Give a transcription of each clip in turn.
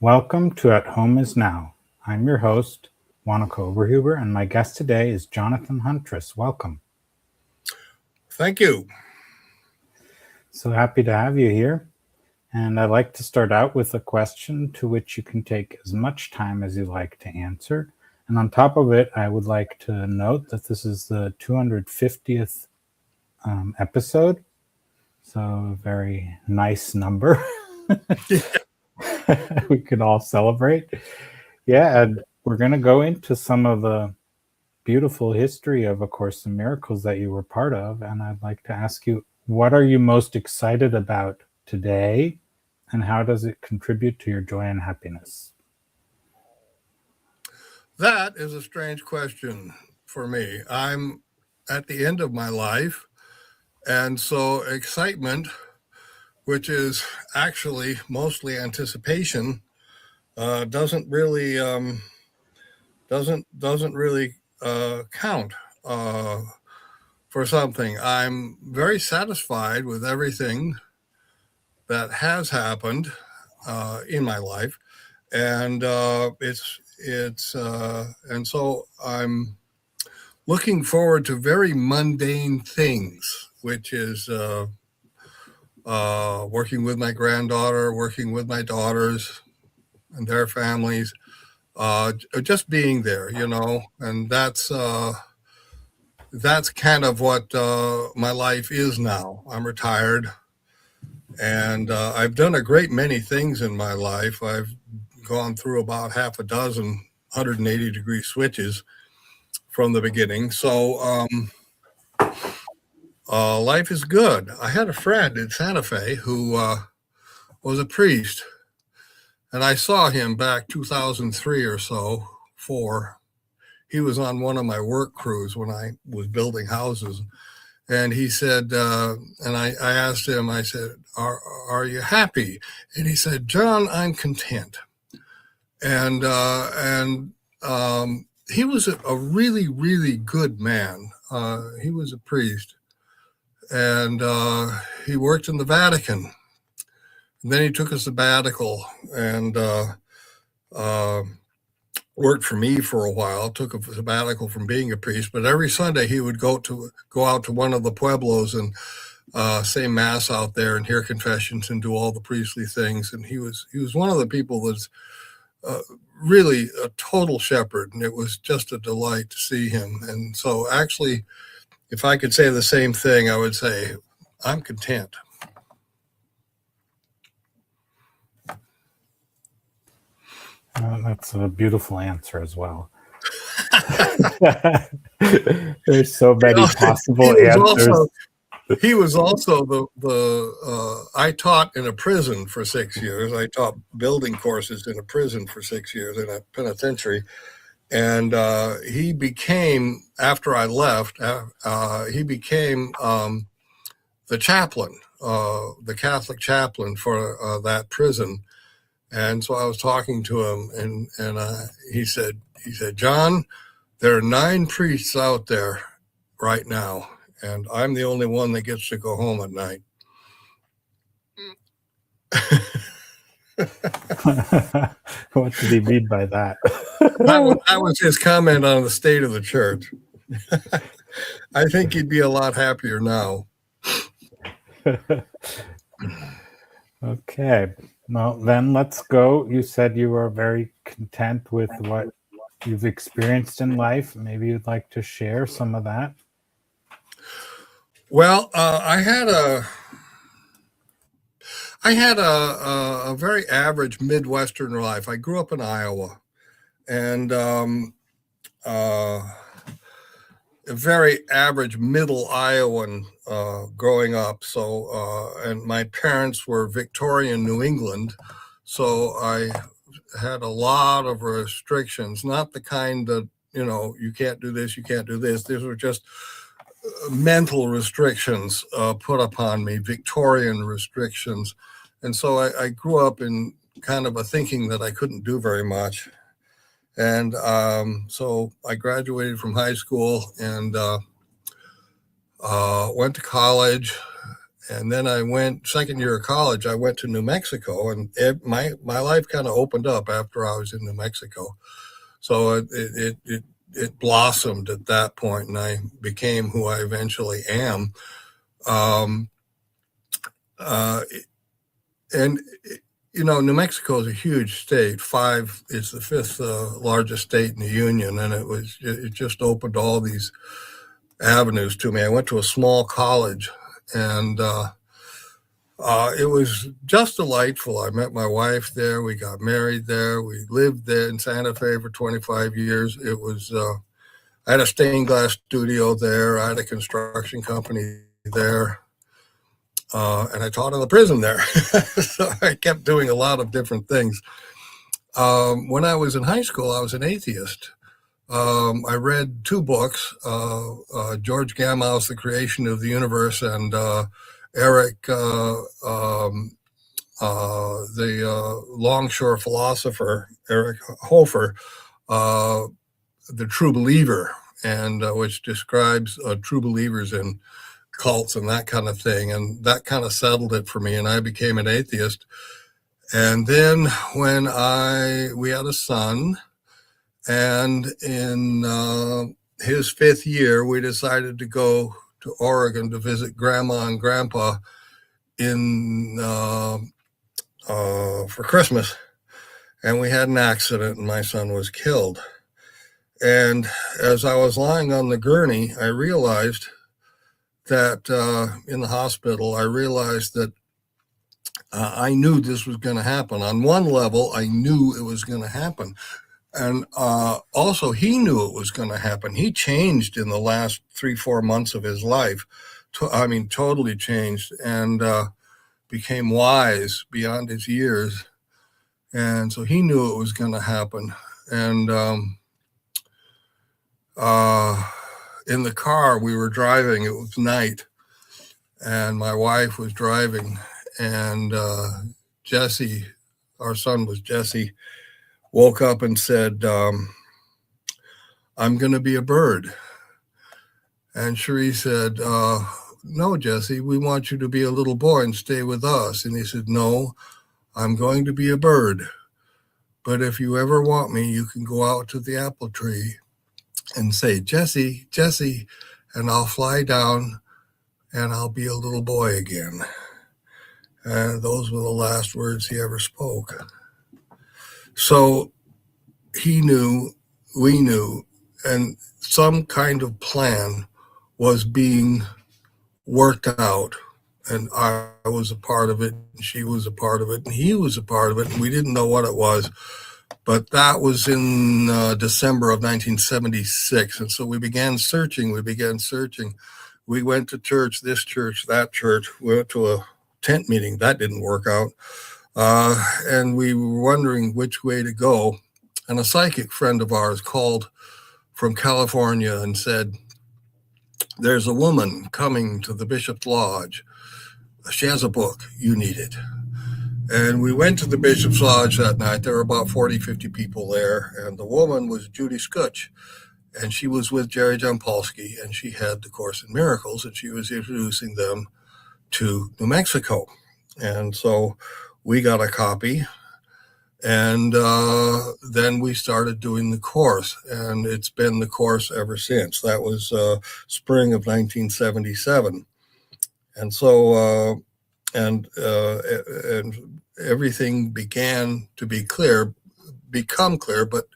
Welcome to At Home Is Now. I'm your host, Wanaka Oberhuber, and my guest today is Jonathan Huntress. Welcome. Thank you. So happy to have you here. And I'd like to start out with a question to which you can take as much time as you like to answer. And on top of it, I would like to note that this is the 250th episode. So a very nice number. We could all celebrate. Yeah, and we're going to go into some of the beautiful history of A Course in Miracles that you were part of. And I'd like to ask you, what are you most excited about today? And how does it contribute to your joy and happiness? That is a strange question for me. I'm at the end of my life. And so excitement, which is actually mostly anticipation, doesn't really count for something. I'm very satisfied with everything that has happened in my life, and and so I'm looking forward to very mundane things, which is working with my granddaughter, working with my daughters and their families, just being there, and that's kind of what my life is now. I'm retired, and I've done a great many things in my life. I've gone through about half a dozen 180-degree switches from the beginning. So life is good. I had a friend in Santa Fe who was a priest, and I saw him back 2003 or so, 4. He was on one of my work crews when I was building houses. And he said, and I asked him, I said, are you happy? And he said, John, I'm content. And he was a really, really good man. He was a priest, and he worked in the Vatican. And then he took a sabbatical and worked for me for a while, took a sabbatical from being a priest, but every Sunday he would go out to one of the pueblos and say mass out there and hear confessions and do all the priestly things. And he was one of the people that's really a total shepherd, and it was just a delight to see him. And so actually, if I could say the same thing, I would say I'm content. That's a beautiful answer as well. There's so many possible answers. He was also I taught in a prison for 6 years. I taught building courses in a prison for 6 years in a penitentiary. And he became, after I left, he became the chaplain, the Catholic chaplain for that prison. And so I was talking to him, and he said, John, there are 9 priests out there right now, and I'm the only one that gets to go home at night. What did he mean by that? That was his comment on the state of the church. I think he'd be a lot happier now. Okay. Well, then let's go. You said you were very content with what you've experienced in life. Maybe you'd like to share some of that. Well, I had a very average Midwestern life. I grew up in Iowa, and a very average middle Iowan growing up. So, and my parents were Victorian New England, so I had a lot of restrictions, not the kind that, you can't do this, you can't do this. These were just mental restrictions put upon me, Victorian restrictions. And so I grew up in kind of a thinking that I couldn't do very much. And so I graduated from high school and went to college And then I went, second year of college, I went to New Mexico, and my life kind of opened up after I was in New Mexico. So it blossomed at that point, and I became who I eventually am. And New Mexico is a huge state. It's the fifth largest state in the union, and it just opened all these avenues to me. I went to a small college, and it was just delightful. I met my wife there. We got married there. We lived there in Santa Fe for 25 years. It was, I had a stained glass studio there. I had a construction company there. And I taught in the prison there. So I kept doing a lot of different things. When I was in high school, I was an atheist. I read two books, George Gamow's The Creation of the Universe, and Eric, the longshore philosopher, Eric Hofer, The True Believer, and which describes true believers in cults and that kind of thing. And that kind of settled it for me, and I became an atheist. And then when we had a son, and in his fifth year, we decided to go to Oregon to visit Grandma and Grandpa for Christmas. And we had an accident, and my son was killed. And as I was lying on the gurney, I realized that in the hospital, I realized that I knew this was going to happen. On one level, I knew it was going to happen. And also, he knew it was going to happen. He changed in the last 3-4 months of his life. Totally changed, and became wise beyond his years. And so he knew it was going to happen. And in the car, we were driving. It was night, and my wife was driving. And Jesse, our son was Jesse, woke up and said, I'm going to be a bird. And Cherie said, no, Jesse, we want you to be a little boy and stay with us. And he said, no, I'm going to be a bird. But if you ever want me, you can go out to the apple tree and say, Jesse, Jesse, and I'll fly down and I'll be a little boy again. And those were the last words he ever spoke. So he knew, we knew, and some kind of plan was being worked out. And I was a part of it, and she was a part of it, and he was a part of it, and we didn't know what it was. But that was in December of 1976. And so we began searching. We went to church, this church, that church. We went to a tent meeting. That didn't work out. And we were wondering which way to go. And a psychic friend of ours called from California and said, there's a woman coming to the Bishop's Lodge. She has a book. You need it. And we went to the Bishop's Lodge that night. There were about 40, 50 people there. And the woman was Judy Scutch. And she was with Jerry Jampolsky. And she had the Course in Miracles. And she was introducing them to New Mexico. And so we got a copy. And then we started doing the course. And it's been the course ever since. That was spring of 1977. And so, and everything began to become clear, but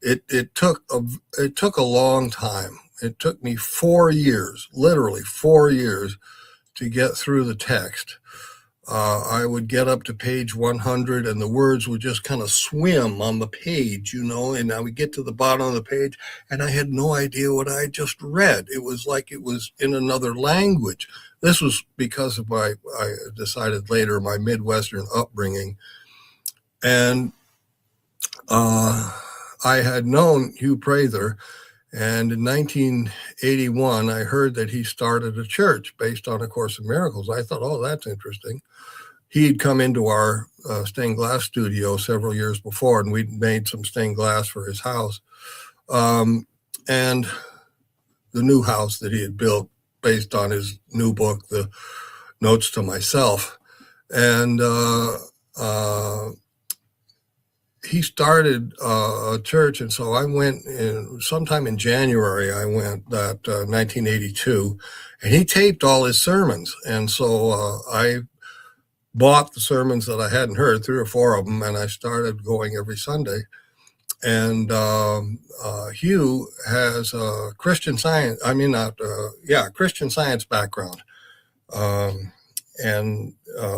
it took a long time. It took me 4 years, literally 4 years, to get through the text. I would get up to page 100 and the words would just kind of swim on the page, and I would get to the bottom of the page and I had no idea what I just read. It was like it was in another language. This was because of I decided later, my Midwestern upbringing. And I had known Hugh Prather, and in 1981, I heard that he started a church based on A Course in Miracles. I thought, oh, that's interesting. He'd come into our stained glass studio several years before, and we'd made some stained glass for his house. And the new house that he had built based on his new book, The notes to myself. And he started a church, and so I went sometime in January. I went that 1982, and he taped all his sermons, and so I bought the sermons that I hadn't heard, 3 or 4 of them, and I started going every Sunday. And Hugh has a Christian Science, Christian Science background. And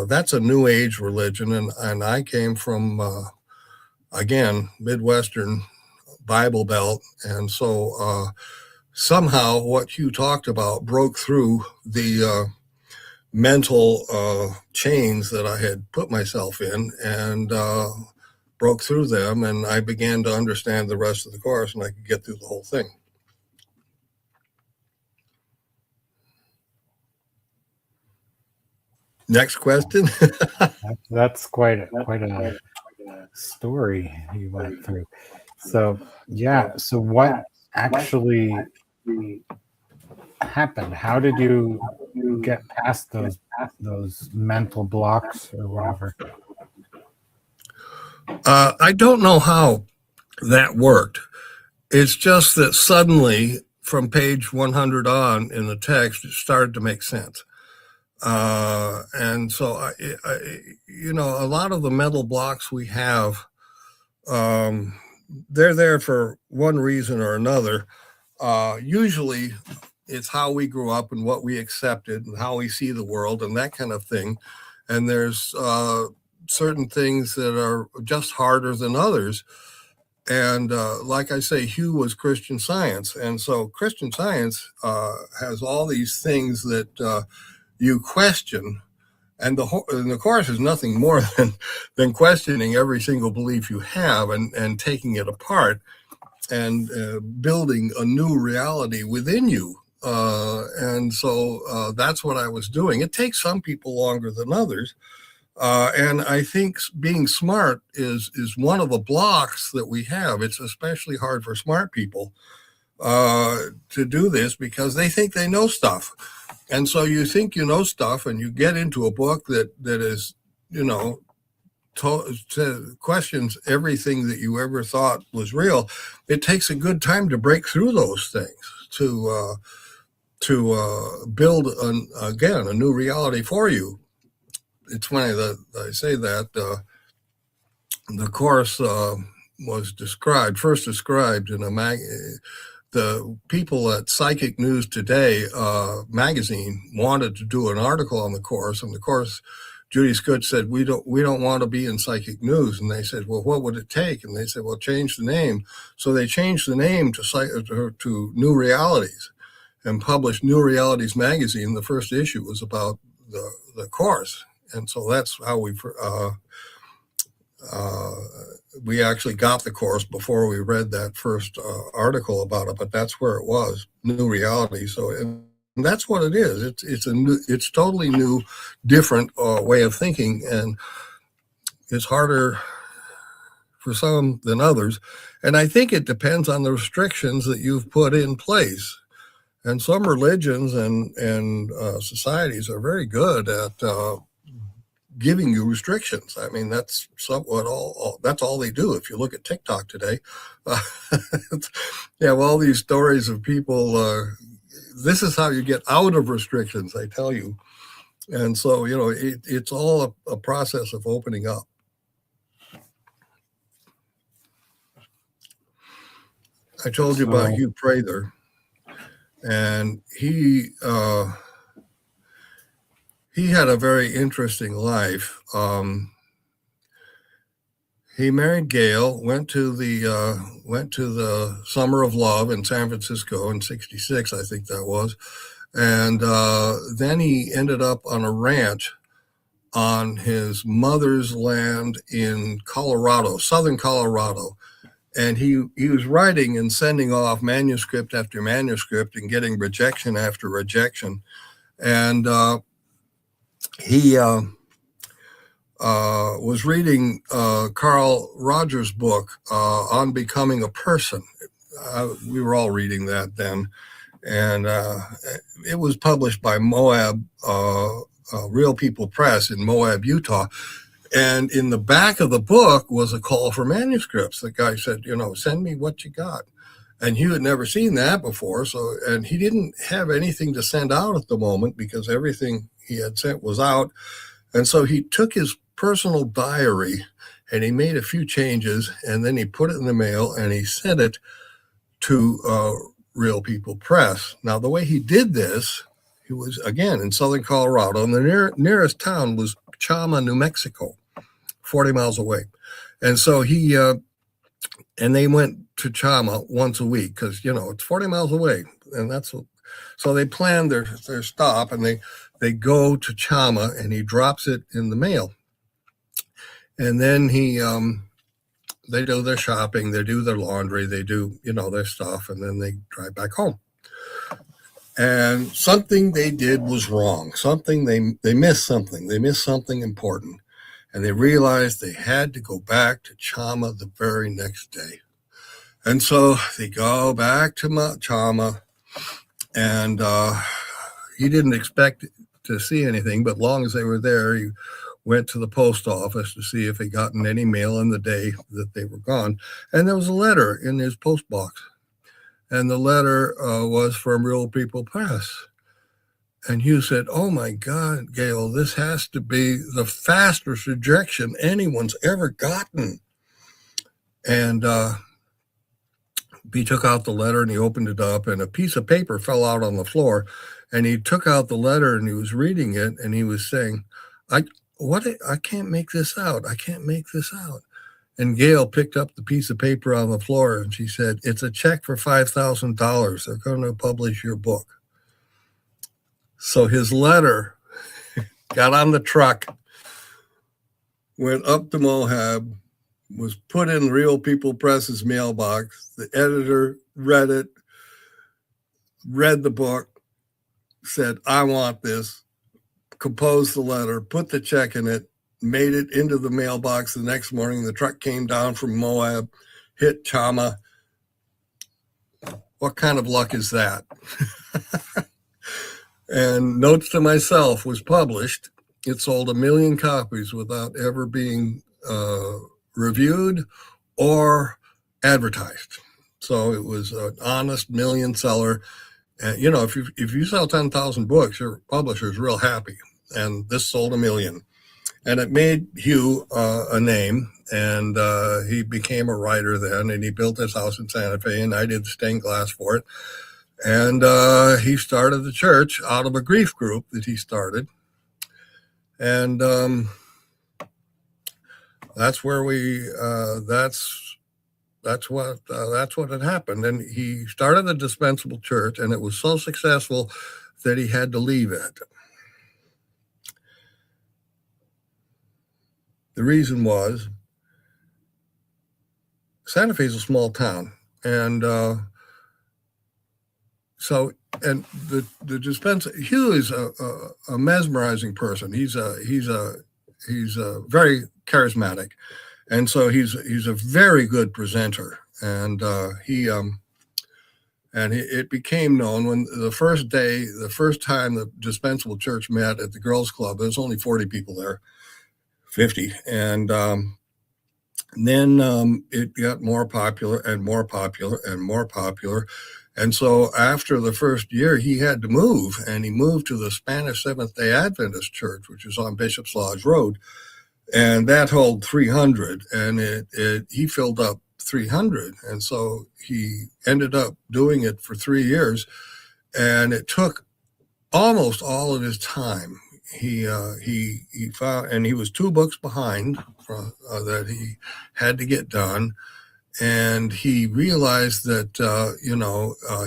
that's a New Age religion. And I came from, again, Midwestern Bible Belt. And so somehow what Hugh talked about broke through the mental chains that I had put myself in, and broke through them, and I began to understand the rest of the course, and I could get through the whole thing. Next question. That's quite a story you went through. So what actually happened? How did you get past those mental blocks or whatever? I don't know how that worked. It's just that suddenly, from page 100 on in the text, it started to make sense. And so, a lot of the mental blocks we have, they're there for one reason or another. Usually, it's how we grew up and what we accepted and how we see the world and that kind of thing. And there's certain things that are just harder than others. And like I say, Hugh was Christian Science. And so Christian Science has all these things that you question. And the course is nothing more than questioning every single belief you have and taking it apart and building a new reality within you. And so that's what I was doing. It takes some people longer than others. And I think being smart is one of the blocks that we have. It's especially hard for smart people to do this because they think they know stuff. And so you think you know stuff and you get into a book that is, questions everything that you ever thought was real. It takes a good time to break through those things, to build, a new reality for you. It's funny that I say that the course was first described in the people at Psychic News Today magazine wanted to do an article on the course, and the course, Judy Scott said, we don't want to be in Psychic News. And they said, well, what would it take? And they said, well, change the name. So they changed the name to New Realities and published New Realities magazine. The first issue was about the course. And so that's how we actually got the course before we read that first article about it. But that's where it was, New Reality. So and that's what it is. It's totally new, different way of thinking, and it's harder for some than others. And I think it depends on the restrictions that you've put in place. And some religions and societies are very good at giving you restrictions. I mean, that's somewhat that's all they do. If you look at TikTok today, you have all these stories of people. This is how you get out of restrictions, I tell you. And so, it's all a process of opening up. I told you about Hugh Prather, and he had a very interesting life. He married Gail, went to the Summer of Love in San Francisco in '66, I think that was, and then he ended up on a ranch on his mother's land in Colorado, southern Colorado. And he was writing and sending off manuscript after manuscript and getting rejection after rejection. And he was reading Carl Rogers' book on becoming a person. We were all reading that then. And it was published by Moab Real People Press in Moab, Utah. And in the back of the book was a call for manuscripts. The guy said, send me what you got. And Hugh had never seen that before. And he didn't have anything to send out at the moment because everything he had sent was out. And so he took his personal diary and he made a few changes, and then he put it in the mail and he sent it to Real People Press. Now, the way he did this, he was, again, in southern Colorado, and the nearest town was Chama, New Mexico, 40 miles away. And so and they went to Chama once a week because, it's 40 miles away. And so they planned their stop, and they go to Chama, and he drops it in the mail. And then they do their shopping, they do their laundry, they do, their stuff, and then they drive back home. And something they did was wrong. They missed something. They missed something important. And they realized they had to go back to Chama the very next day. And so they go back to Chama, and he didn't expect to see anything, but long as they were there, he went to the post office to see if he gotten any mail in the day that they were gone. And there was a letter in his post box. And the letter was from Real People Press. And Hugh said, "Oh my God, Gail, this has to be the fastest rejection anyone's ever gotten." And he took out the letter and he opened it up, and a piece of paper fell out on the floor. And he took out the letter and he was reading it, and he was saying, I can't make this out. I can't make this out. And Gail picked up the piece of paper on the floor and she said, "It's a check for $5,000. They're going to publish your book." So his letter got on the truck, went up to Moab, was put in Real People Press's mailbox. The editor read it, read the book, said, "I want this," composed the letter, put the check in it, made it into the mailbox the next morning. The truck came down from Moab, hit Chama. What kind of luck is that? And Notes to Myself was published. It sold 1 million copies without ever being reviewed or advertised. So it was an honest million seller. And, if you sell 10,000 books, your publisher's real happy. And this sold 1 million. And it made Hugh a name, and he became a writer then, and he built his house in Santa Fe, and I did the stained glass for it. And he started the church out of a grief group that he started. And that's where that's what had happened. And he started the Dispensable Church, and it was so successful that he had to leave it. The reason was Santa Fe is a small town, and the dispenser. Hugh is a mesmerizing person. He's very charismatic, and so he's a very good presenter. And it became known when the first time the Dispensable Church met at the Girls Club. There was only 40 people there. 50. And then it got more popular and more popular and more popular. And so after the first year, he had to move, and he moved to the Spanish Seventh-day Adventist Church, which is on Bishop's Lodge Road. And that held 300, and he filled up 300. And so he ended up doing it for 3 years, and it took almost all of his time. He found, and he was 2 books behind that he had to get done, and he realized that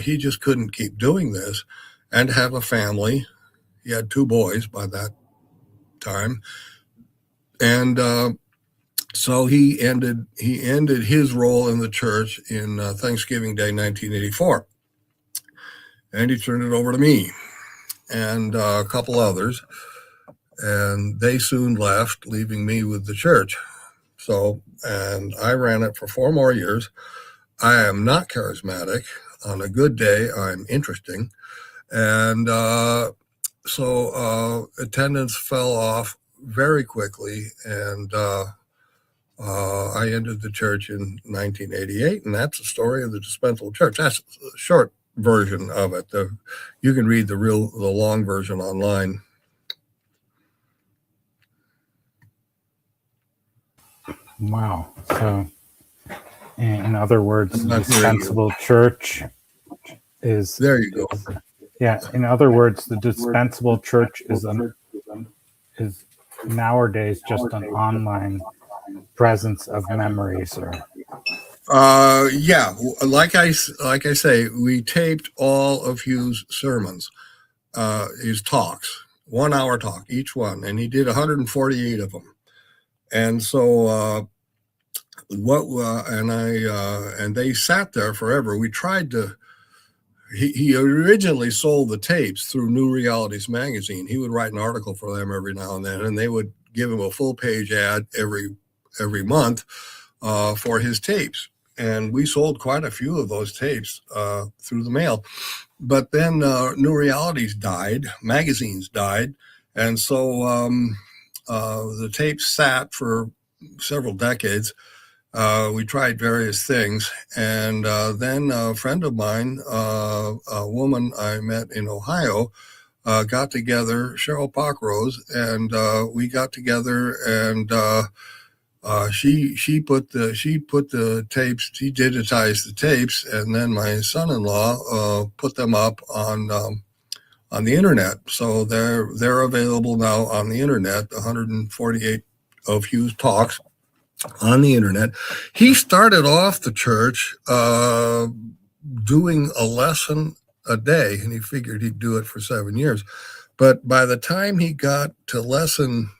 he just couldn't keep doing this and have a family. He had 2 boys by that time, and so he ended his role in the church in Thanksgiving Day 1984, and he turned it over to me and a couple others. And they soon left, leaving me with the church. And I ran it for 4 more years. I am not charismatic. On a good day, I'm interesting. And So attendance fell off very quickly, and I entered the church in 1988, and that's the story of the Dispensable Church. That's a short version of it. You can read the long version online. Wow. So, in other words, the Dispensable Church is. There you go. Yeah. In other words, the Dispensable Church is nowadays just an online presence of memories, or. Yeah, like I say, we taped all of Hugh's sermons, his talks, 1 hour talk each one, and he did 148 of them. And so and they sat there forever. We tried to. He originally sold the tapes through New Realities magazine. He would write an article for them every now and then, and they would give him a full page ad every month for his tapes. And we sold quite a few of those tapes through the mail. But then New Realities died, magazines died, and so the tapes sat for several decades. We tried various things, and then a friend of mine, a woman I met in Ohio, got together, Cheryl Pockrose, and we got together, and she put the tapes, she digitized the tapes, and then my son-in-law put them up on the internet. So they're available now on the internet, 148 of Hugh's talks on the internet. He started off the church doing a lesson a day, and he figured he'd do it for 7 years. But by the time he got to lesson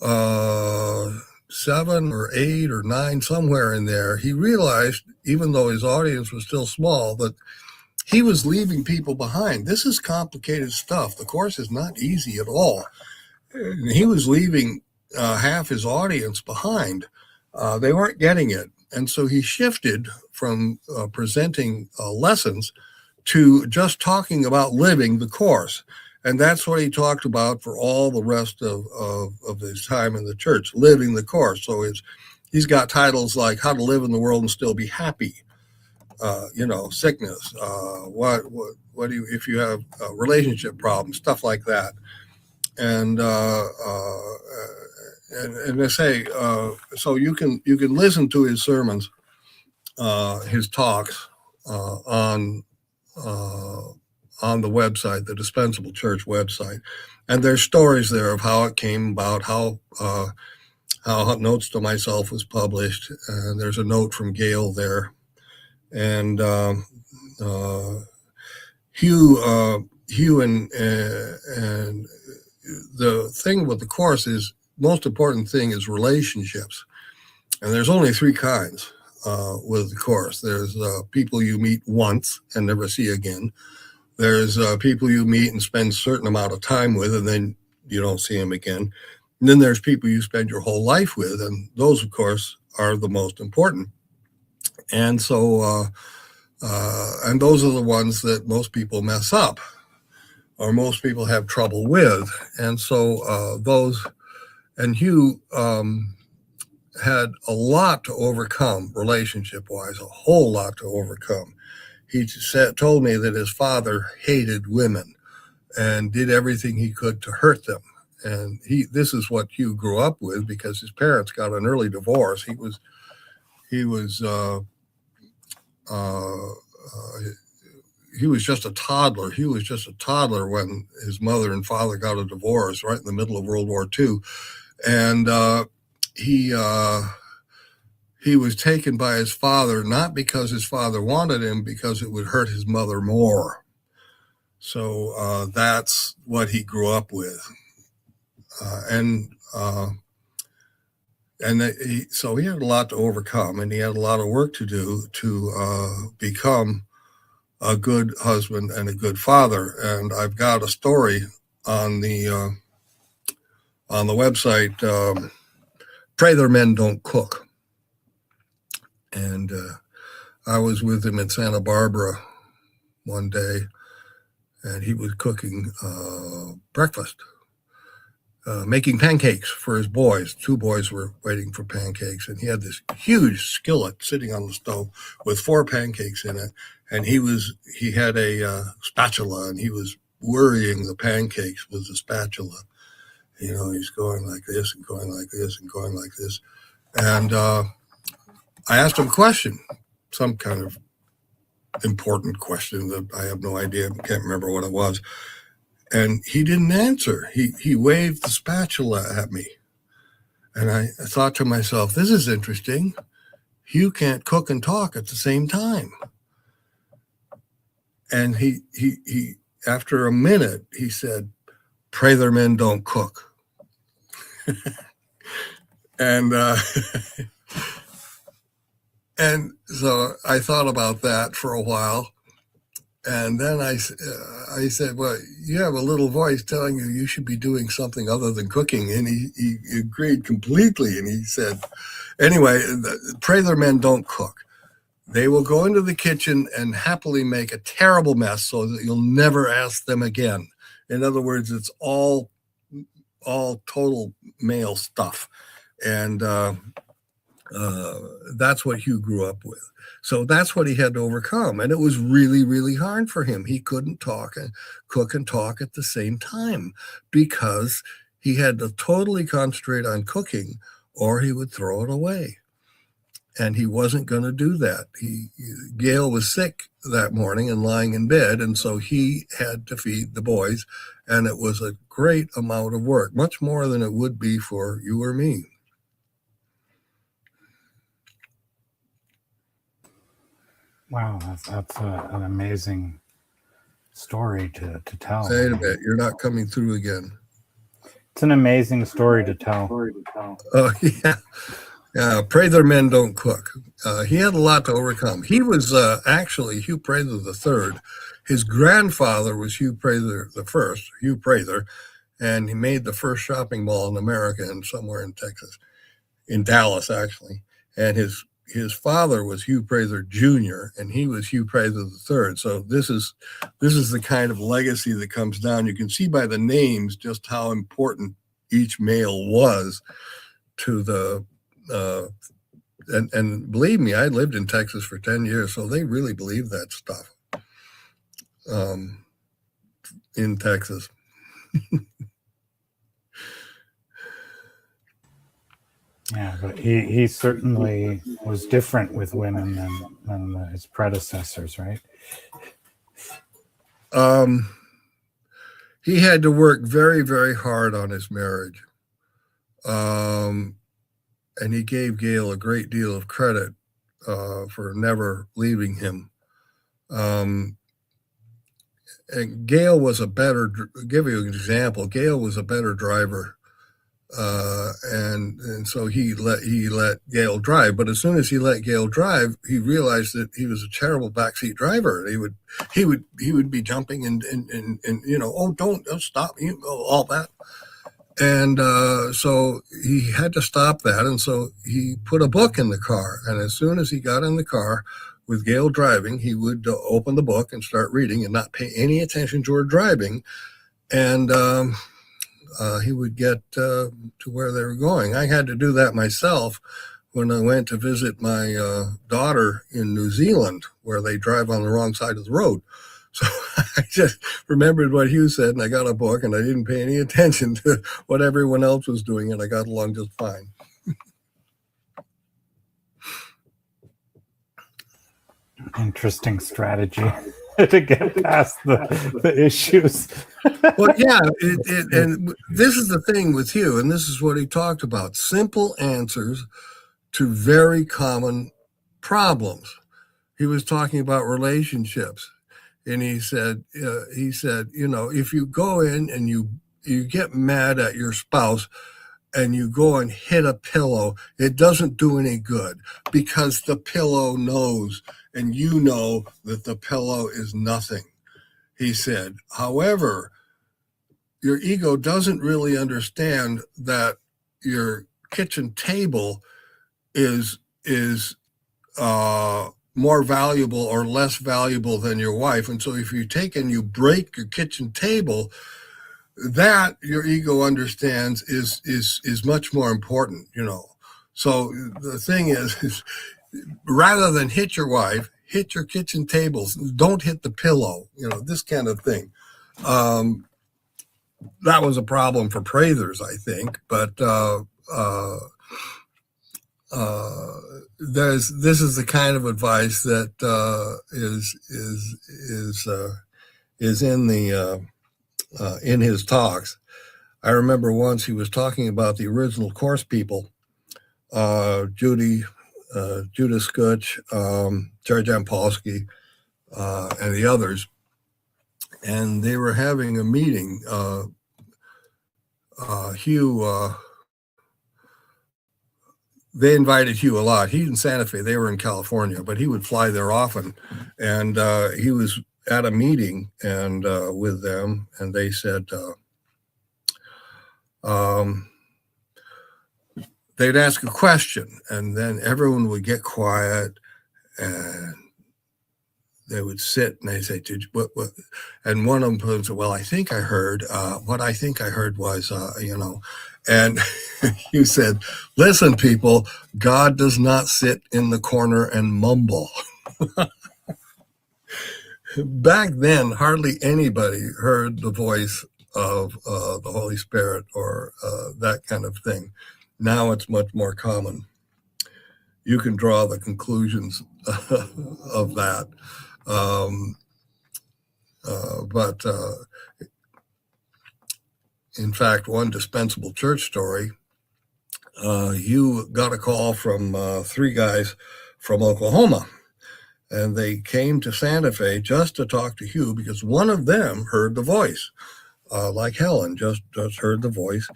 7 or 8 or 9, somewhere in there, he realized, even though his audience was still small, that he was leaving people behind. This is complicated stuff. The course is not easy at all. And he was leaving half his audience behind. They weren't getting it. And so he shifted from presenting lessons to just talking about living the course. And that's what he talked about for all the rest of his time in the church, living the course. So he's got titles like How to Live in the World and Still Be Happy, sickness, what do you, if you have relationship problems, stuff like that. And they say, so you can listen to his sermons, his talks on the website, the Dispensable Church website, and there's stories there of how it came about, how Notes to Myself was published, and there's a note from Gail there, and Hugh and the thing with the course is, most important thing is relationships, and there's only 3 kinds with the course. There's people you meet once and never see again. There's people you meet and spend a certain amount of time with, and then you don't see them again. And then there's people you spend your whole life with, and those, of course, are the most important. And so, and those are the ones that most people mess up, or most people have trouble with. And so and Hugh had a lot to overcome relationship-wise, a whole lot to overcome. He told me that his father hated women and did everything he could to hurt them. And this is what Hugh grew up with, because his parents got an early divorce. He was just a toddler. He was just a toddler when his mother and father got a divorce, right in the middle of World War II. And he was taken by his father, not because his father wanted him, because it would hurt his mother more. So that's what he grew up with. So he had a lot to overcome, and he had a lot of work to do to become a good husband and a good father. And I've got a story on the website, Prather Men Don't Cook. And I was with him in Santa Barbara one day, and he was cooking breakfast, making pancakes for his boys. 2 boys were waiting for pancakes, and he had this huge skillet sitting on the stove with 4 pancakes in it, and he had a spatula, and he was worrying the pancakes with the spatula. He's going like this and going like this and going like this. And I asked him a question, some kind of important question that I have no idea, can't remember what it was. And he didn't answer. He waved the spatula at me. And I thought to myself, this is interesting. Hugh can't cook and talk at the same time. And he after a minute, he said, Prather men don't cook. And and so I thought about that for a while. And then I said, well, you have a little voice telling you should be doing something other than cooking. And he agreed completely. And he said, anyway, the Prather men don't cook. They will go into the kitchen and happily make a terrible mess so that you'll never ask them again. In other words, it's all total male stuff. And that's what Hugh grew up with. So that's what he had to overcome. And it was really, really hard for him. He couldn't cook and talk at the same time because he had to totally concentrate on cooking or he would throw it away. And he wasn't going to do that. Gail was sick that morning and lying in bed. And so he had to feed the boys. And it was a great amount of work, much more than it would be for you or me. Wow, that's an amazing story to tell. Say it a bit. You're not coming through again. It's an amazing story to tell. Oh, yeah. Prather men don't cook. He had a lot to overcome. He was actually Hugh Prather III. His grandfather was Hugh Prather I, Hugh Prather, and he made the first shopping mall in America and somewhere in Texas, in Dallas, actually. And his father was Hugh Prather Jr., and he was Hugh Prather III. So this is the kind of legacy that comes down. You can see by the names just how important each male was to the and believe me, I lived in Texas for 10 years, so they really believe that stuff in Texas. Yeah, but he certainly was different with women than his predecessors, right? He had to work very, very hard on his marriage. And he gave Gail a great deal of credit for never leaving him. And Gail was give you an example, Gail was a better driver. And so he let Gail drive. But as soon as he let Gail drive, he realized that he was a terrible backseat driver. He would be jumping and oh, don't stop, all that. And so he had to stop that. And so he put a book in the car. And as soon as he got in the car with Gail driving, he would open the book and start reading and not pay any attention to her driving. And he would get to where they were going. I had to do that myself when I went to visit my daughter in New Zealand, where they drive on the wrong side of the road. So I just remembered what Hugh said, and I got a book, and I didn't pay any attention to what everyone else was doing, and I got along just fine. Interesting strategy to get past the issues. Well, yeah, and this is the thing with Hugh, and this is what he talked about: simple answers to very common problems. He was talking about relationships. And he said, if you go in and you get mad at your spouse and you go and hit a pillow, it doesn't do any good because the pillow knows and you know that the pillow is nothing. He said, however, your ego doesn't really understand that your kitchen table is more valuable or less valuable than your wife. And so if you take and you break your kitchen table, that your ego understands is much more important, So the thing is rather than hit your wife, hit your kitchen tables. Don't hit the pillow, this kind of thing. That was a problem for Prathers, I think, but this is the kind of advice that is in the in his talks. I remember once he was talking about the original course people, Judy, Judas Skutch, Jerry Jampolsky, and the others, and they were having a meeting. Hugh, they invited Hugh a lot. He's in Santa Fe. They were in California, but he would fly there often. And he was at a meeting and with them, and they said they'd ask a question, and then everyone would get quiet, and they would sit, and they say, "Did what?" And one of them would say, "Well, I think I heard. What I think I heard was, And you said, "Listen, people, God does not sit in the corner and mumble." Back then, hardly anybody heard the voice of the Holy Spirit or that kind of thing. Now it's much more common. You can draw the conclusions of that. But in fact, one Dispensable Church story, Hugh got a call from 3 guys from Oklahoma, and they came to Santa Fe just to talk to Hugh because one of them heard the voice, like Helen just heard the voice,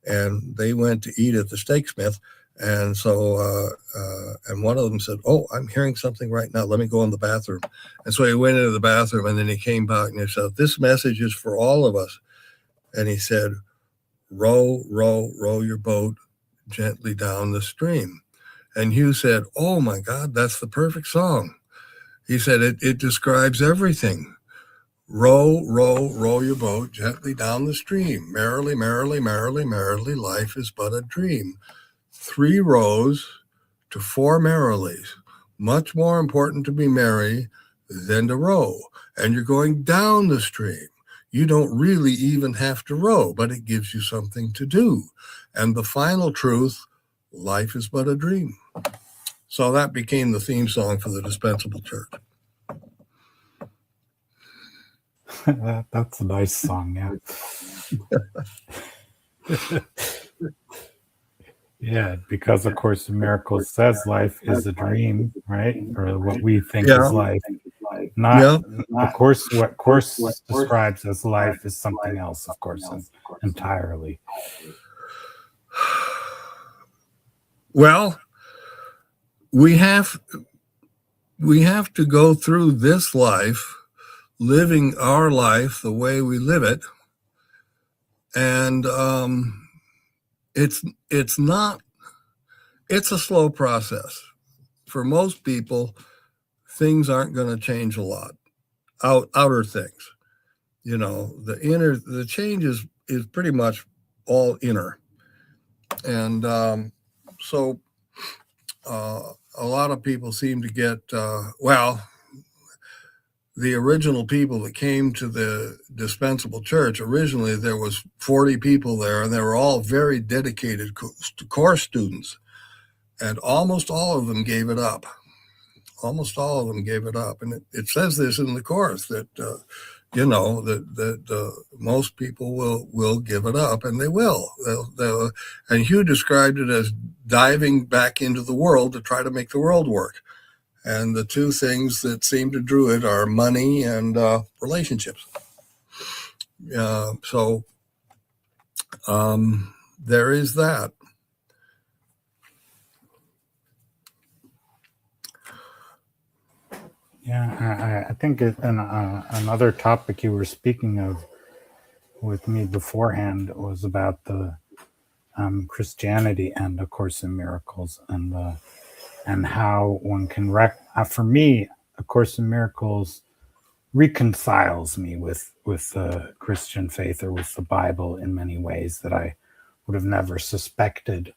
and they went to eat at the Steaksmith. And so, and one of them said, "Oh, I'm hearing something right now. Let me go in the bathroom." And so he went into the bathroom, and then he came back and he said, "This message is for all of us." And he said, "Row, row, row your boat gently down the stream." And Hugh said, "Oh my God, that's the perfect song." He said, it describes everything. Row, row, row your boat gently down the stream. Merrily, merrily, merrily, merrily, life is but a dream. 3 rows to 4 merrilies. Much more important to be merry than to row. And you're going down the stream. You don't really even have to row, but it gives you something to do. And the final truth, life is but a dream. So that became the theme song for the Dispensable Church. That's a nice song, yeah. Yeah, because of course in Miracles says life is a dream, right? Or what we think is life. Not of course what Course describes as life is something else, of course, entirely. Well, we have to go through this life, living our life the way we live it, and it's a slow process. For most people, things aren't going to change a lot. Outer things, the change is pretty much all inner, and so a lot of people seem to get the original people that came to the Dispensable Church, originally there was 40 people there, and they were all very dedicated course students, and almost all of them gave it up. Almost all of them gave it up, and it says this in the course that that most people will give it up, and they will. They'll, and Hugh described it as diving back into the world to try to make the world work. And the 2 things that seem to do it are money and relationships. So there is that. Yeah, I think another topic you were speaking of with me beforehand was about the Christianity and A Course in Miracles, and and how one can for me, A Course in Miracles reconciles me with the Christian faith or with the Bible in many ways that I would have never suspected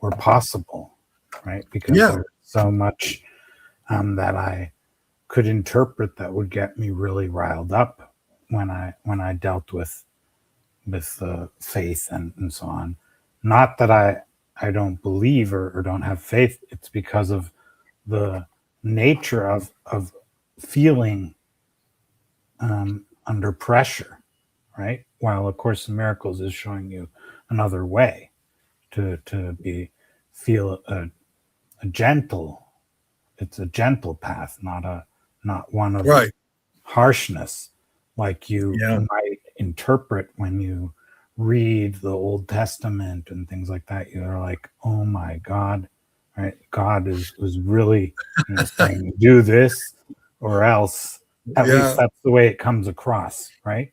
were possible, right? Because Yeah. there's so much that I could interpret that would get me really riled up when I dealt with faith and so on. Not that I don't believe or don't have faith. It's because of the nature of feeling under pressure, right? While A Course in Miracles is showing you another way to feel a gentle. It's a gentle path, not one of Right. harshness, like you Yeah. might interpret when you read the Old Testament and things like that. You're like, oh my God, right? God was really, saying do this or else. At least Yeah. that's the way it comes across, right?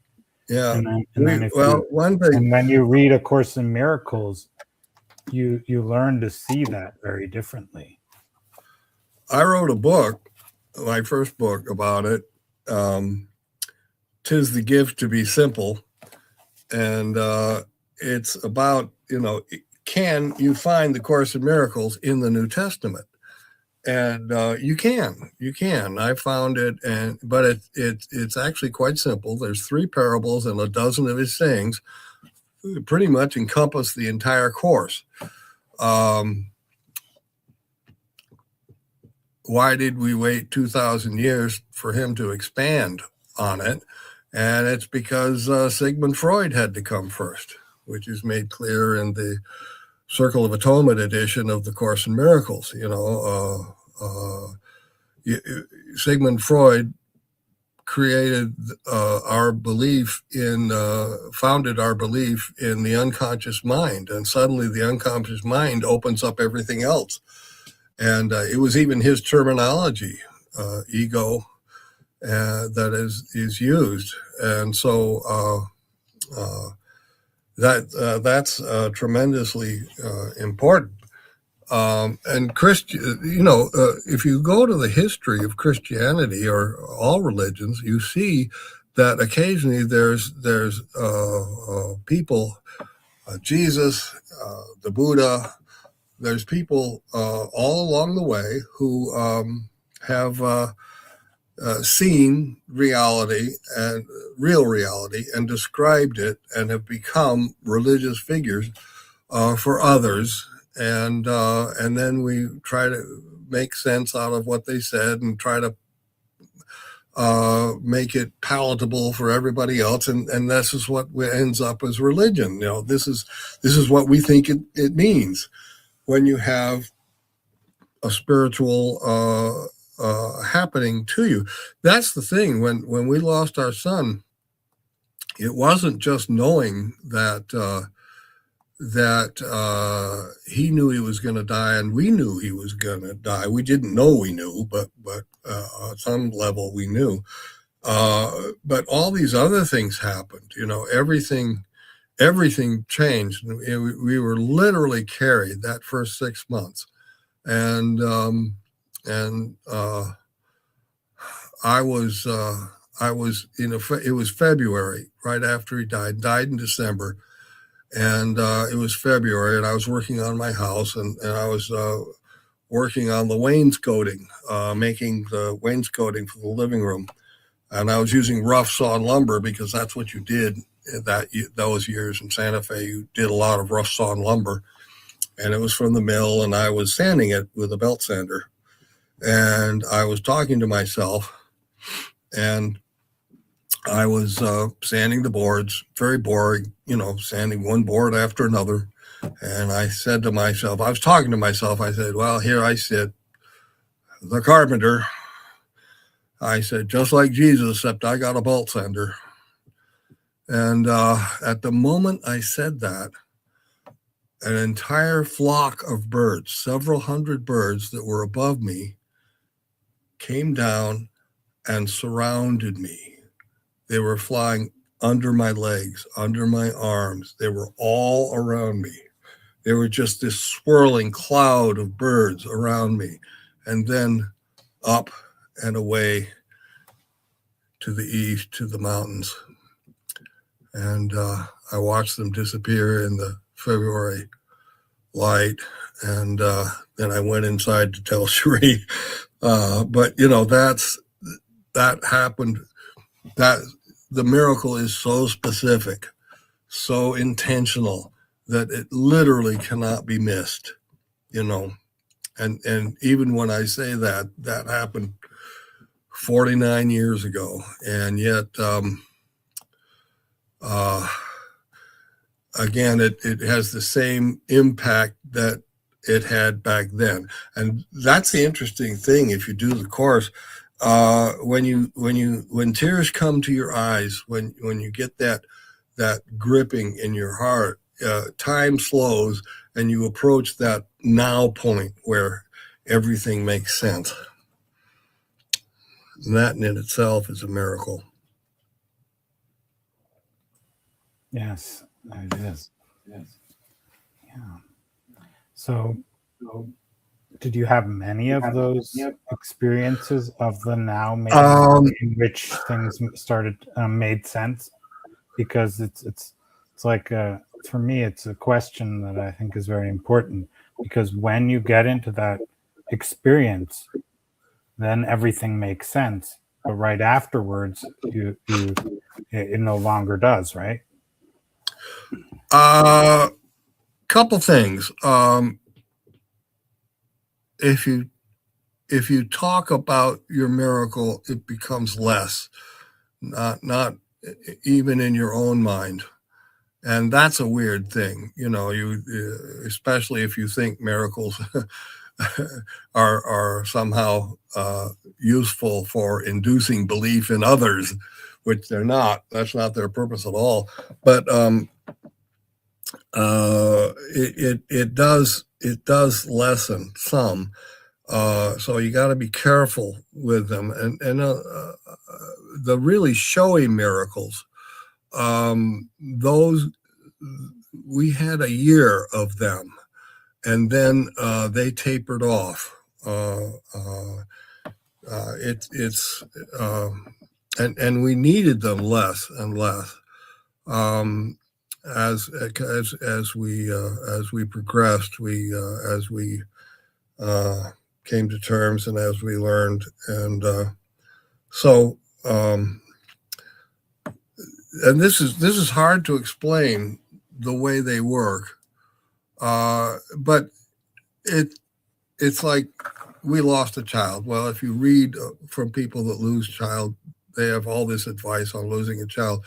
Yeah. And then One thing, and when you read A Course in Miracles, you learn to see that very differently. I wrote a book, my first book about it. "'Tis the Gift to Be Simple," and it's about, can you find the Course in Miracles in the New Testament? And you can. I found it, but it's actually quite simple. There's 3 parables and a dozen of his sayings. Pretty much encompass the entire course. Why did we wait 2,000 years for him to expand on it? And it's because Sigmund Freud had to come first, which is made clear in the Circle of Atonement edition of the Course in Miracles. Sigmund Freud created our belief founded our belief in the unconscious mind, and suddenly the unconscious mind opens up everything else. And it was even his terminology, ego, that is used. And so that's tremendously important. And if you go to the history of Christianity or all religions, you see that occasionally there's people, Jesus, the Buddha. There's people all along the way who have seen reality and real reality and described it and have become religious figures for others. And then we try to make sense out of what they said and try to make it palatable for everybody else. And this is what ends up as religion. This is what we think it means when you have a spiritual happening to you. That's the thing. When we lost our son, it wasn't just knowing that he knew he was going to die, and we knew he was going to die. We didn't know we knew, but at some level we knew. But all these other things happened. Everything changed. We were literally carried that first 6 months, and I was it was February, right after he died in December. And it was February, and I was working on my house, and I was working on the wainscoting, making the wainscoting for the living room. And I was using rough sawn lumber because that's what you did those years in Santa Fe. You did a lot of rough sawn lumber, and it was from the mill, and I was sanding it with a belt sander. And I was talking to myself, and I was sanding the boards, very boring, sanding one board after another. And I said to myself, I was talking to myself, I said, well, here I sit, the carpenter. I said, just like Jesus, except I got a bolt sander. And at the moment I said that, an entire flock of birds, several hundred birds that were above me, came down and surrounded me. They were flying under my legs, under my arms. They were all around me. There were just this swirling cloud of birds around me, and then up and away to the east, to the mountains. And I watched them disappear in the February light. And then I went inside to tell Cherie. But, that happened. That the miracle is so specific, so intentional, that it literally cannot be missed, And even when I say that happened 49 years ago. And yet, again, it has the same impact that it had back then. And that's the interesting thing. If you do the course, when tears come to your eyes, when you get that gripping in your heart, time slows and you approach that now point where everything makes sense. And that in itself is a miracle. Yes, it is. Yes. Yeah. So, did you have many of those experiences of the now in which things started made sense? Because it's like for me, it's a question that I think is very important, because when you get into that experience, then everything makes sense. But right afterwards, it no longer does, right? Couple things. If you talk about your miracle, it becomes less, not even in your own mind. And that's a weird thing, especially if you think miracles are somehow useful for inducing belief in others, which they're not. That's not their purpose at all. But it does lessen some. So you got to be careful with them. And the really showy miracles, those, we had a year of them, and then they tapered off. And we needed them less and less as we progressed, as we came to terms, and as we learned. And and this is hard to explain the way they work, but it's like we lost a child. Well, if you read from people that lose child, they have all this advice on losing a child.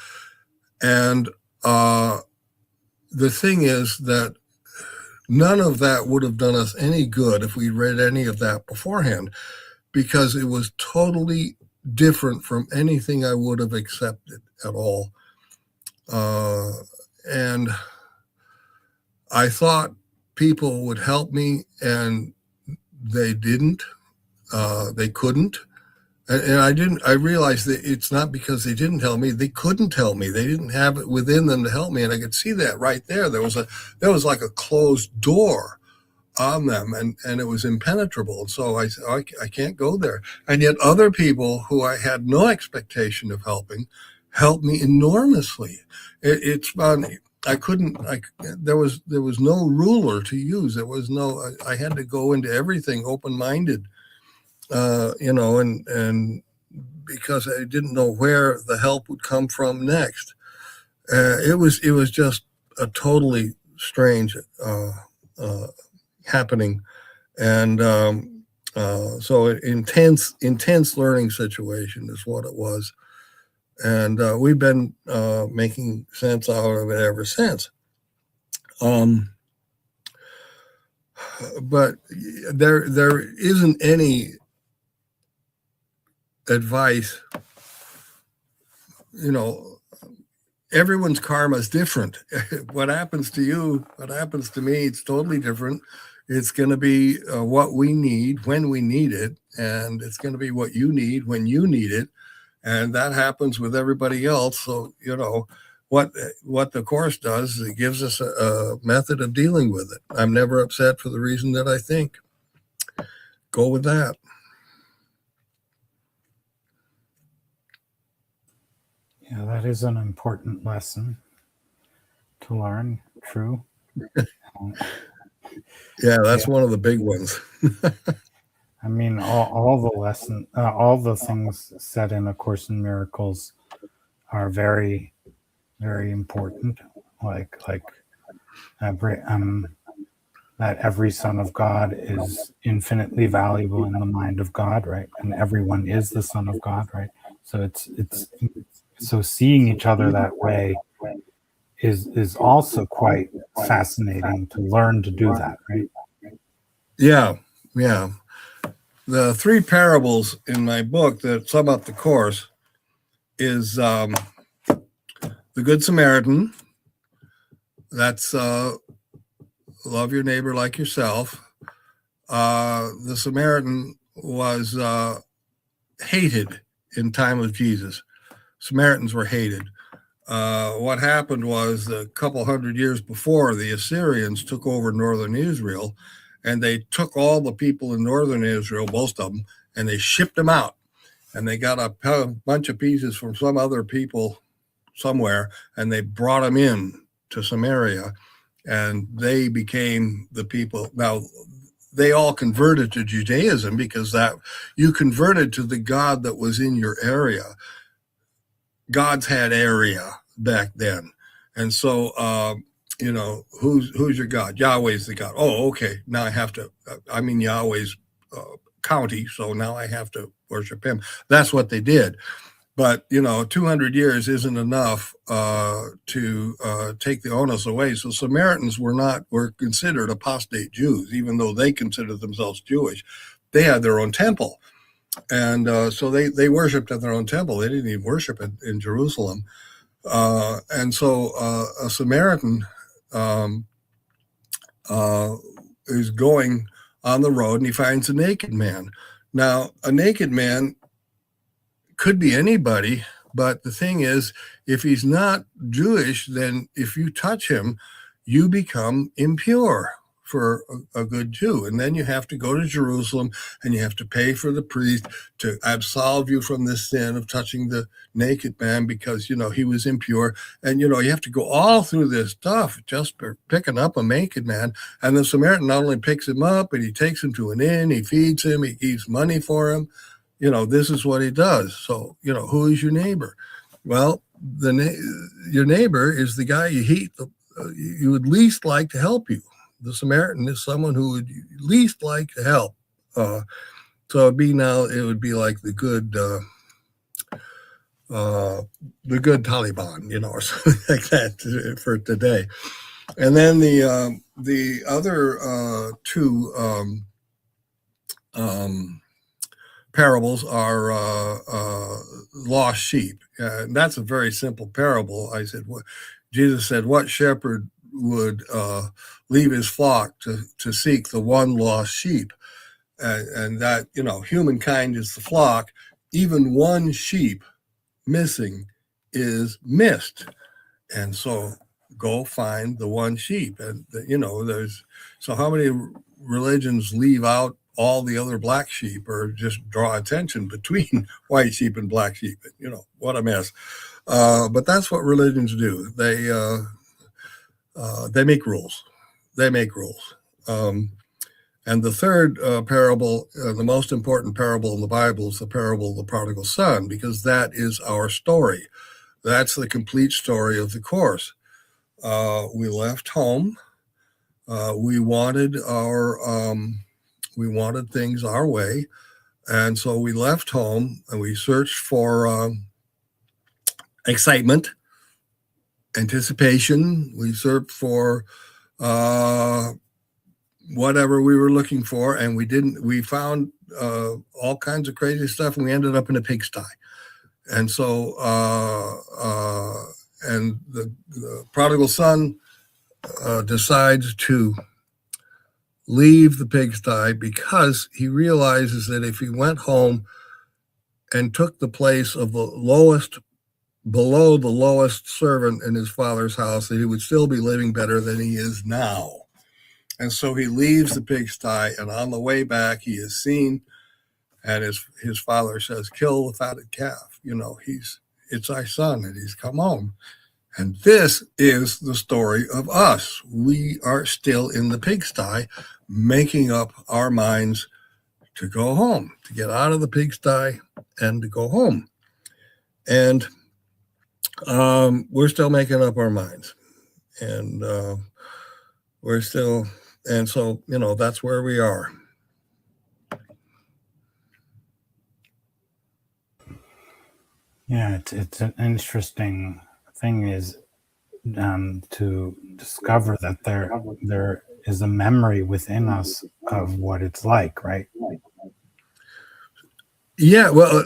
And the thing is that none of that would have done us any good if we read any of that beforehand, because it was totally different from anything I would have accepted at all. And I thought people would help me, and they didn't. They couldn't. And I realized that it's not because they didn't help me. They couldn't help me. They didn't have it within them to help me. And I could see that right there. There was like a closed door on them, and it was impenetrable. And so I said, I can't go there. And yet other people who I had no expectation of helping helped me enormously. It's funny. There was no ruler to use. There was no, I had to go into everything open-minded. And because I didn't know where the help would come from next. It was just a totally strange happening. And so intense learning situation is what it was. And we've been making sense out of it ever since. But there isn't any advice. Everyone's karma is different. What happens to you, what happens to me, it's totally different. It's going to be what we need when we need it, and it's going to be what you need when you need it, and that happens with everybody else. So what the Course does is it gives us a method of dealing with it. I'm never upset for the reason that I think. Go with that. Yeah, that is an important lesson to learn. True. Yeah, that's one of the big ones. I mean, all the all the things said in A Course in Miracles are very, very important. Like that every son of God is infinitely valuable in the mind of God, right? And everyone is the son of God, right? So it's so seeing each other that way is also quite fascinating to learn to do that, right? Yeah. The 3 parables in my book that sum up the Course is the Good Samaritan. That's love your neighbor like yourself. The Samaritan was hated in time of Jesus. Samaritans were hated. What happened was a couple hundred years before, the Assyrians took over northern Israel, and they took all the people in northern Israel, most of them, and they shipped them out. And they got a bunch of pieces from some other people somewhere, and they brought them in to Samaria, and they became the people. Now, they all converted to Judaism because that you converted to the God that was in your area. Gods had area back then. And so, who's your God? Yahweh's the God. Oh, okay. Now I have to, Yahweh's county. So now I have to worship him. That's what they did. But, 200 years isn't enough to take the onus away. So Samaritans were considered apostate Jews, even though they considered themselves Jewish. They had their own temple. And so they worshiped at their own temple. They didn't even worship in Jerusalem. And so a Samaritan is going on the road, and he finds a naked man. Now, a naked man could be anybody, but the thing is, if he's not Jewish, then if you touch him, you become impure for a good Jew. And then you have to go to Jerusalem, and you have to pay for the priest to absolve you from this sin of touching the naked man because, he was impure. And, you have to go all through this stuff just for picking up a naked man. And the Samaritan not only picks him up, but he takes him to an inn, he feeds him, he gives money for him. This is what he does. So, who is your neighbor? Well, your neighbor is the guy you would least like to help you. The Samaritan is someone who would least like to help. So it would be like the good Taliban, or something like that for today. And then the other 2 parables are lost sheep. And that's a very simple parable. Jesus said, what shepherd would leave his flock to seek the one lost sheep? And that, humankind is the flock. Even one sheep missing is missed. And so go find the one sheep. And, so how many religions leave out all the other black sheep or just draw attention between white sheep and black sheep? What a mess. But that's what religions do. They make rules. And the third parable, the most important parable in the Bible, is the parable of the prodigal son, because that is our story. That's the complete story of the Course. We left home. We wanted things our way, and so we left home and we searched for excitement, anticipation. We searched for whatever we were looking for, and we found all kinds of crazy stuff, and we ended up in a pigsty. And so and the prodigal son decides to leave the pigsty because he realizes that if he went home and took the place of the lowest below the lowest servant in his father's house, that he would still be living better than he is now. And so he leaves the pigsty, and on the way back, he is seen, and his father says, "Kill the fatted calf. It's our son, and he's come home." And this is the story of us. We are still in the pigsty, making up our minds to go home, to get out of the pigsty and to go home. And we're still making up our minds. And so, that's where we are. Yeah, it's an interesting thing is to discover that there is a memory within us of what it's like, right? Yeah, well,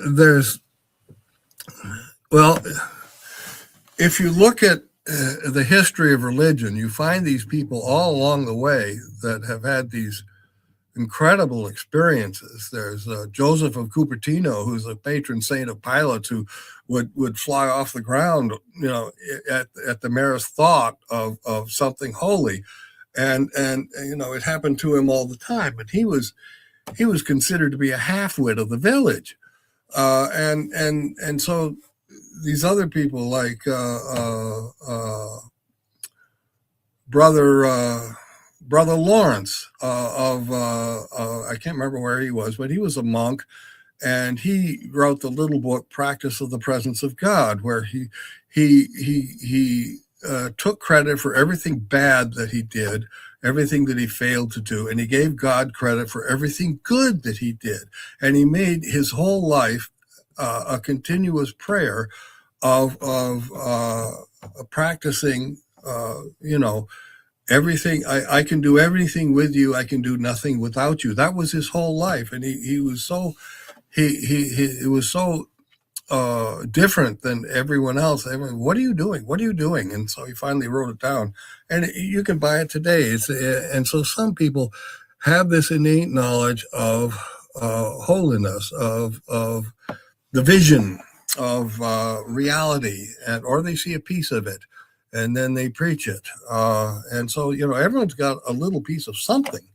if you look at the history of religion, you find these people all along the way that have had these incredible experiences. There's Joseph of Cupertino, who's a patron saint of pilots, who would fly off the ground, at the merest thought of something holy, and it happened to him all the time. But he was considered to be a half-wit of the village, and so these other people like Brother Lawrence I can't remember where he was, but he was a monk, and he wrote the little book Practice of the Presence of God, where he took credit for everything bad that he did, everything that he failed to do, and he gave God credit for everything good that he did. And he made his whole life a continuous prayer of practicing, everything. I can do everything with you. I can do nothing without you. That was his whole life, and he was so it was so different than everyone else. Everyone, what are you doing? What are you doing? And so he finally wrote it down, and you can buy it today. And so some people have this innate knowledge of holiness, of the vision of reality, or they see a piece of it, and then they preach it. And so, everyone's got a little piece of something.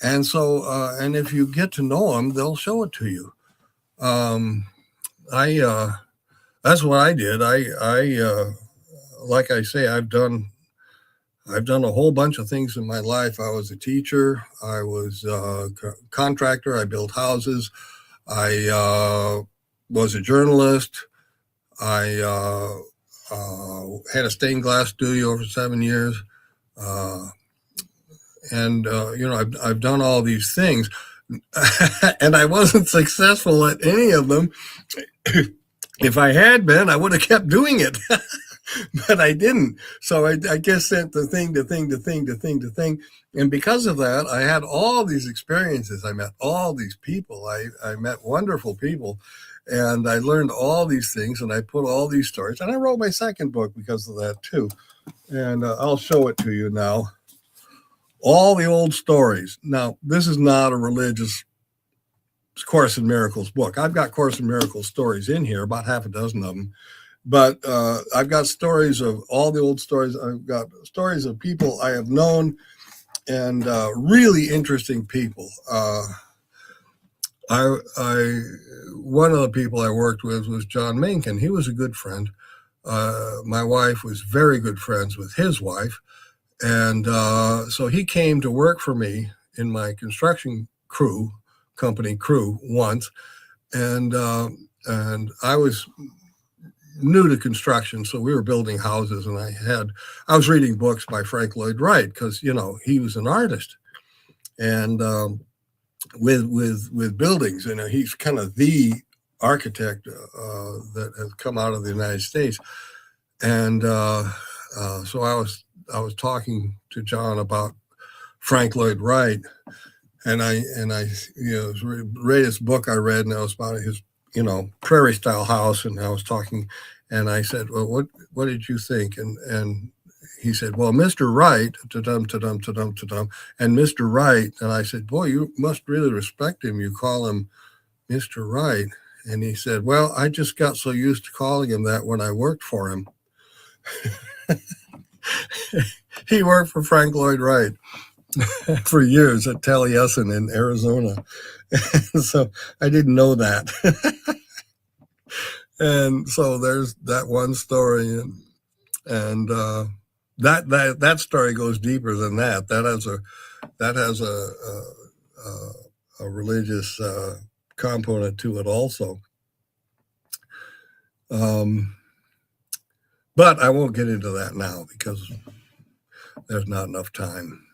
And so, and if you get to know them, they'll show it to you. That's what I did. Like I say, I've done a whole bunch of things in my life. I was a teacher. I was a contractor. I built houses. I was a journalist. I had a stained glass studio for 7 years. I've done all these things, and I wasn't successful at any of them. If I had been, I would have kept doing it, but I didn't. So I just sent the thing to thing. And because of that, I had all these experiences. I met all these people. I met wonderful people, and I learned all these things, and I put all these stories. And I wrote my second book because of that too. And I'll show it to you now. All the old stories. Now, this is not a religious Course in Miracles book. I've got Course in Miracles stories in here, about half a dozen of them. But I've got stories of all the old stories. I've got stories of people I have known, and really interesting people. One of the people I worked with was John Mencken. He was a good friend. My wife was very good friends with his wife. And so he came to work for me in my construction company crew once. And I was new to construction, so we were building houses, and I was reading books by Frank Lloyd Wright, because, he was an artist. And with buildings, he's kind of the architect that has come out of the United States. And so I was talking to John about Frank Lloyd Wright, and I read his book I read, and it was about his prairie style house, and I was talking, and I said, well, what did you think? And he said, well, Mr. Wright, and Mr. Wright, and I said, boy, you must really respect him. You call him Mr. Wright. And he said, well, I just got so used to calling him that when I worked for him. He worked for Frank Lloyd Wright for years at Taliesin in Arizona. So I didn't know that. And so there's that one story. And that story goes deeper than that. That has a religious component to it also. But I won't get into that now because there's not enough time.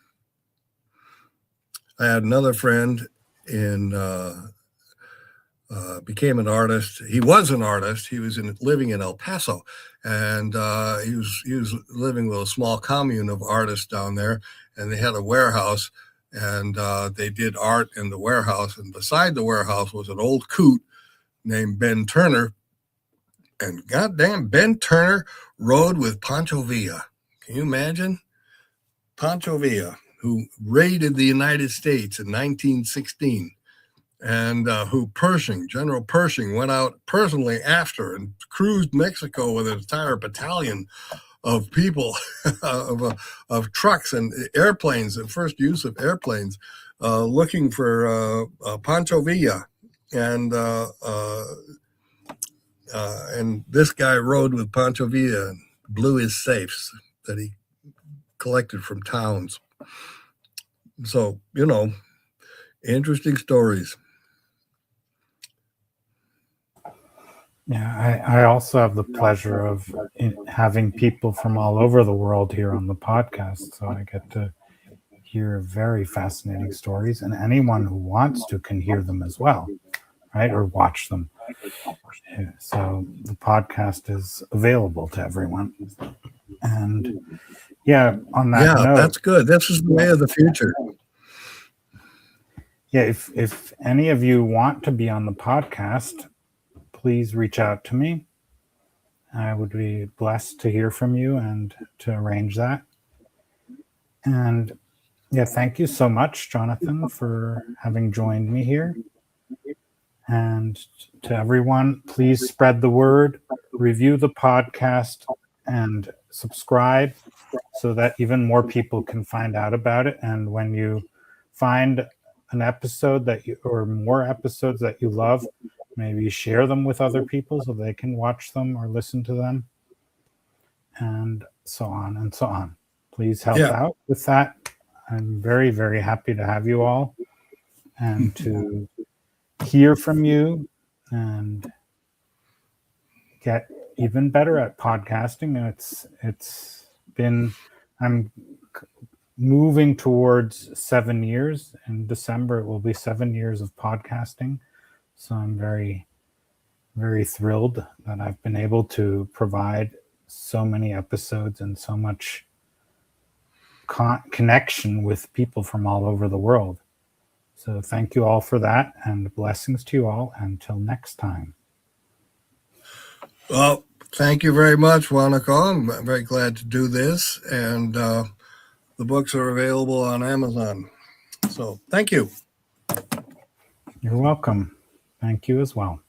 I had another friend became an artist. He was an artist. He was living in El Paso, and he was living with a small commune of artists down there, and they had a warehouse, and they did art in the warehouse. And beside the warehouse was an old coot named Ben Turner, and goddamn, Ben Turner rode with Pancho Villa. Can you imagine? Pancho Villa, who raided the United States in 1916. And who General Pershing went out personally after and cruised Mexico with an entire battalion of people, of trucks and airplanes, and first use of airplanes, looking for Pancho Villa. And this guy rode with Pancho Villa and blew his safes that he collected from towns. So, interesting stories. Yeah, I also have the pleasure of having people from all over the world here on the podcast. So I get to hear very fascinating stories, and anyone who wants to can hear them as well, right? Or watch them. So the podcast is available to everyone. And yeah, on that note, that's good. This is the way of the future. Yeah, if any of you want to be on the podcast, please reach out to me. I would be blessed to hear from you and to arrange that. And yeah, thank you so much, Jonathan, for having joined me here. And to everyone, please spread the word, review the podcast, and subscribe so that even more people can find out about it. And when you find an episode or more episodes that you love, maybe share them with other people so they can watch them or listen to them, and so on and so on. Please help out with that. I'm very, very happy to have you all and to hear from you and get even better at podcasting. And I'm moving towards 7 years. In December, it will be 7 years of podcasting. So I'm very, very thrilled that I've been able to provide so many episodes and so much connection with people from all over the world. So thank you all for that, and blessings to you all until next time. Well, thank you very much, Wanako. I'm very glad to do this, and the books are available on Amazon. So thank you. You're welcome. Thank you as well.